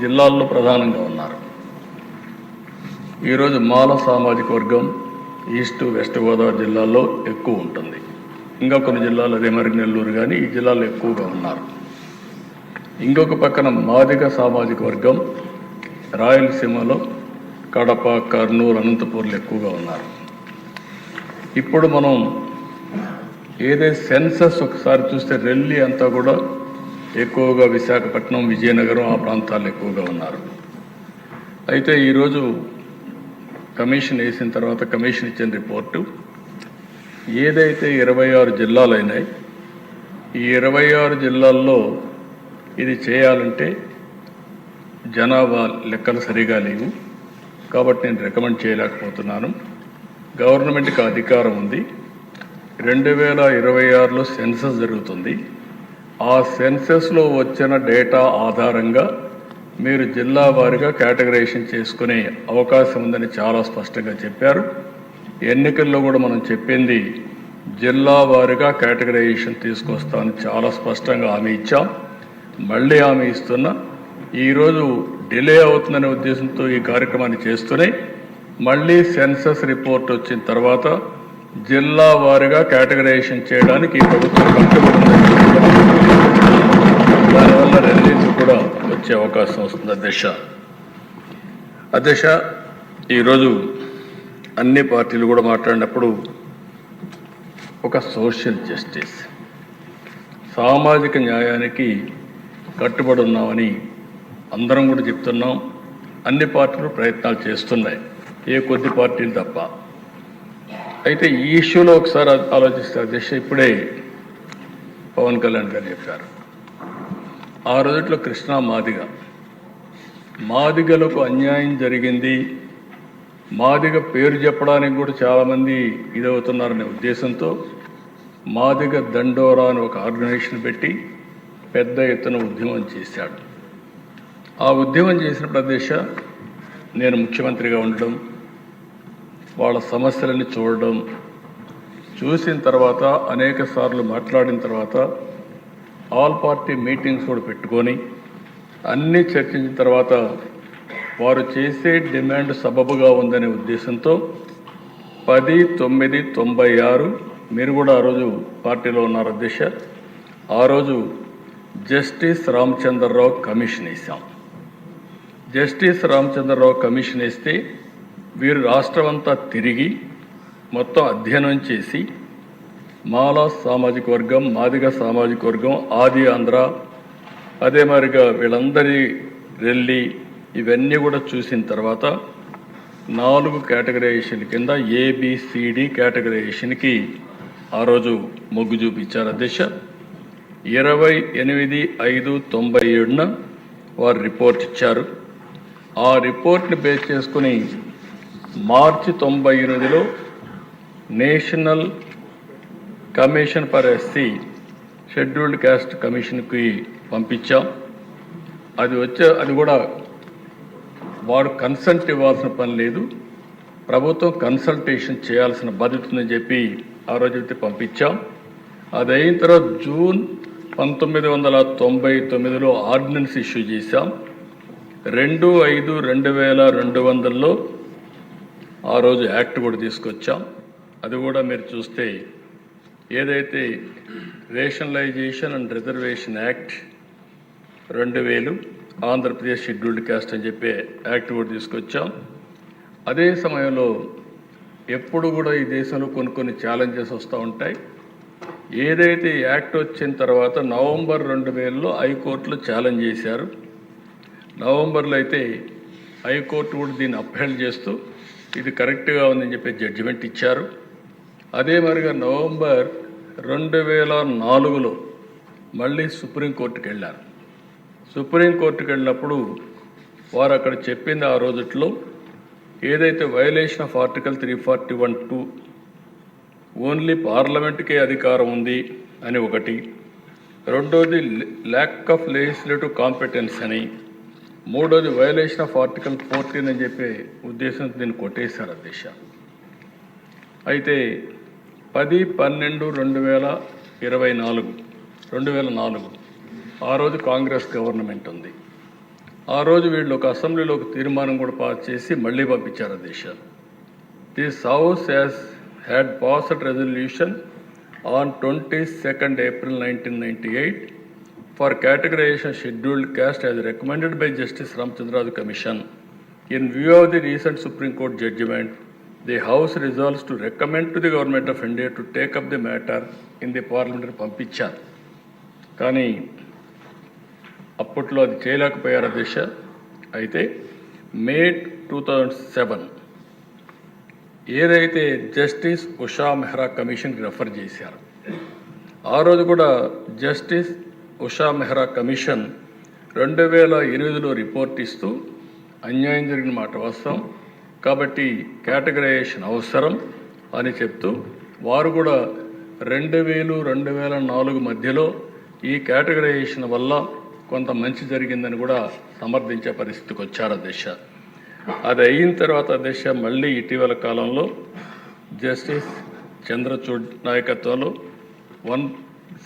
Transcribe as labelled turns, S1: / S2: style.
S1: జిల్లాల్లో ప్రధానంగా ఉన్నారు. ఈరోజు మాల సామాజిక వర్గం ఈస్ట్ వెస్ట్ గోదావరి జిల్లాల్లో ఎక్కువ ఉంటుంది. ఇంకా కొన్ని జిల్లాలు అదే మరి నెల్లూరు కానీ ఈ జిల్లాలో ఎక్కువగా ఉన్నారు. ఇంకొక పక్కన మాదిగ సామాజిక వర్గం రాయలసీమలో కడప, కర్నూలు, అనంతపూర్లు ఎక్కువగా ఉన్నారు. ఇప్పుడు మనం ఏదైతే సెన్సస్ ఒకసారి చూస్తే రెల్లి అంతా కూడా ఎక్కువగా విశాఖపట్నం, విజయనగరం ఆ ప్రాంతాల్లో ఎక్కువగా ఉన్నారు. అయితే ఈరోజు కమిషన్ వేసిన తర్వాత కమిషన్ ఇచ్చిన రిపోర్టు ఏదైతే 26 జిల్లాలు అయినాయి, ఈ 26 జిల్లాల్లో ఇది చేయాలంటే జనాభా లెక్కలు సరిగా లేవు. కాబట్టి నేను రికమెండ్ చేయలేకపోతున్నాను. గవర్నమెంట్కి అధికారం ఉంది. 2026లో సెన్సస్ జరుగుతుంది. ఆ సెన్సస్లో వచ్చిన డేటా ఆధారంగా మీరు జిల్లా వారీగా కేటగరైజేషన్ చేసుకునే అవకాశం ఉందని చాలా స్పష్టంగా చెప్పారు. ఎన్నికల్లో కూడా మనం చెప్పింది జిల్లా వారీగా కేటగరైజేషన్ తీసుకొస్తామని చాలా స్పష్టంగా హామీ ఇచ్చాం. మళ్ళీ హామీ ఇస్తున్నా. ఈరోజు డిలే అవుతుందనే ఉద్దేశంతో ఈ కార్యక్రమాన్ని చేస్తూనే మళ్ళీ సెన్సస్ రిపోర్ట్ వచ్చిన తర్వాత జిల్లా వారీగా కేటగరైజేషన్ చేయడానికి ఈ ప్రభుత్వం కట్టుబడి దానివల్ల రిలీజ్ కూడా వచ్చే అవకాశం వస్తుంది. అధ్యక్ష ఈరోజు అన్ని పార్టీలు కూడా మాట్లాడినప్పుడు ఒక సోషల్ జస్టిస్, సామాజిక న్యాయానికి కట్టుబడి ఉన్నామని అందరం కూడా చెప్తున్నాం. అన్ని పార్టీలు ప్రయత్నాలు చేస్తున్నాయి, ఏ కొద్ది పార్టీలు తప్ప. అయితే ఈ ఇష్యూలో ఒకసారి ఆలోచిస్తే అధ్యక్ష, ఇప్పుడే పవన్ కళ్యాణ్ గారు చెప్పారు, ఆ రోజుట్లో కృష్ణా మాదిగలకు అన్యాయం జరిగింది, మాదిగ పేరు చెప్పడానికి కూడా చాలామంది ఇదవుతున్నారనే ఉద్దేశంతో మాదిగ దండోరా అని ఒక ఆర్గనైజేషన్ పెట్టి పెద్ద ఎత్తున ఉద్యమం చేశాడు. ఆ ఉద్యమం చేసినప్పుడు అధ్యక్ష, నేను ముఖ్యమంత్రిగా ఉండడం, వాళ్ళ సమస్యలని చూడడం, చూసిన తర్వాత అనేక సార్లు మాట్లాడిన తర్వాత ఆల్ పార్టీ మీటింగ్స్ కూడా పెట్టుకొని అన్నీ చర్చించిన తర్వాత వారు చేసే డిమాండ్ సబబుగా ఉందనే ఉద్దేశంతో 10/9/96 మీరు కూడా ఆ రోజు పార్టీలో ఉన్నారు అధ్యక్ష, ఆ రోజు జస్టిస్ రామచంద్రరావు కమిషన్ వేసాం. జస్టిస్ రామచంద్రరావు కమిషన్ వేస్తే వీరు రాష్ట్రమంతా తిరిగి మొత్తం అధ్యయనం చేసి మాల సామాజిక వర్గం, మాదిగ సామాజిక వర్గం, ఆది ఆంధ్ర, అదే మరిగా వీళ్ళందరి రెల్లి ఇవన్నీ కూడా చూసిన తర్వాత 4 కేటగరైజేషన్ కింద ABCD కేటగరైజేషన్కి ఆ రోజు మొగ్గు చూపించారు అధ్యక్ష. 28/5/97న వారు రిపోర్ట్ ఇచ్చారు. ఆ రిపోర్ట్ని బేస్ చేసుకుని మార్చి 98లో national commission for SC scheduled caste కమిషన్కి పంపించాం. అది కూడా వాడు కన్సల్ట్ ఇవ్వాల్సిన పని లేదు, ప్రభుత్వం కన్సల్టేషన్ చేయాల్సిన బాధ్యత ఉందని చెప్పి ఆ రోజైతే పంపించాం. అది అయిన తర్వాత జూన్ 1999లో ఆర్డినెన్స్ ఇష్యూ చేశాం. 2/5/2200లో ఆ రోజు యాక్ట్ కూడా తీసుకొచ్చాం. అది కూడా మీరు చూస్తే ఏదైతే rationalisation and reservation act 2000 Andhra Pradesh scheduled caste అని చెప్పి యాక్ట్ కూడా తీసుకొచ్చాం. అదే సమయంలో ఎప్పుడు కూడా ఈ దేశంలో కొన్ని ఛాలెంజెస్ వస్తూ ఉంటాయి. ఏదైతే యాక్ట్ వచ్చిన తర్వాత నవంబర్ 2000లో హైకోర్టులో ఛాలెంజ్ చేశారు. నవంబర్లో అయితే హైకోర్టు కూడా దీన్ని అప్హెల్డ్ చేస్తూ ఇది కరెక్ట్గా ఉందని చెప్పి జడ్జిమెంట్ ఇచ్చారు. అదే మరిగా నవంబర్ 2004లో మళ్ళీ సుప్రీంకోర్టుకి వెళ్ళారు. సుప్రీంకోర్టుకి వెళ్ళినప్పుడు వారు అక్కడ చెప్పింది ఆ రోజుట్లో ఏదైతే వయలేషన్ ఆఫ్ ఆర్టికల్ 341(2) ఓన్లీ పార్లమెంట్కే అధికారం ఉంది అని ఒకటి, రెండోది ల్యాక్ ఆఫ్ లెజిస్లేటివ్ కాంపిటెన్స్ అని, మూడోది వయలేషన్ ఆఫ్ ఆర్టికల్ 14 అని చెప్పే ఉద్దేశంతో దీన్ని కొట్టేశారు అధ్యక్ష. అయితే 10/12/2004 ఆ రోజు కాంగ్రెస్ గవర్నమెంట్ ఉంది. ఆ రోజు వీళ్ళు ఒక అసెంబ్లీలో ఒక తీర్మానం కూడా పాస్ చేసి మళ్ళీ పంపించారు అధ్యక్ష. This house had passed resolution on 22nd April 1998 for categorization scheduled caste as recommended by Justice Ramchandraju Commission. In view of the recent Supreme Court judgment, the House resolves to recommend to the Government of India to take up the matter in the parliamentary పంపించారు. కానీ అప్పట్లో అది చేయలేకపోయారు అధ్యక్ష. అయితే మే 2007 ఏదైతే justice Usha Mehra కమిషన్కి refer చేశారు, ఆ రోజు కూడా జస్టిస్ ఉషా మెహ్రా కమిషన్ 2008లో రిపోర్ట్ ఇస్తూ అన్యాయం జరిగిన మాట వాస్తవం కాబట్టి కేటగరైజేషన్ అవసరం అని చెప్తూ వారు కూడా 2000-2004 మధ్యలో ఈ కేటగరైజేషన్ వల్ల కొంత మంచి జరిగిందని కూడా సమర్థించే పరిస్థితికి వచ్చారు అధ్యక్ష. అది అయిన తర్వాత అధ్యక్ష మళ్ళీ ఇటీవల కాలంలో జస్టిస్ చంద్రచూడ్ నాయకత్వంలో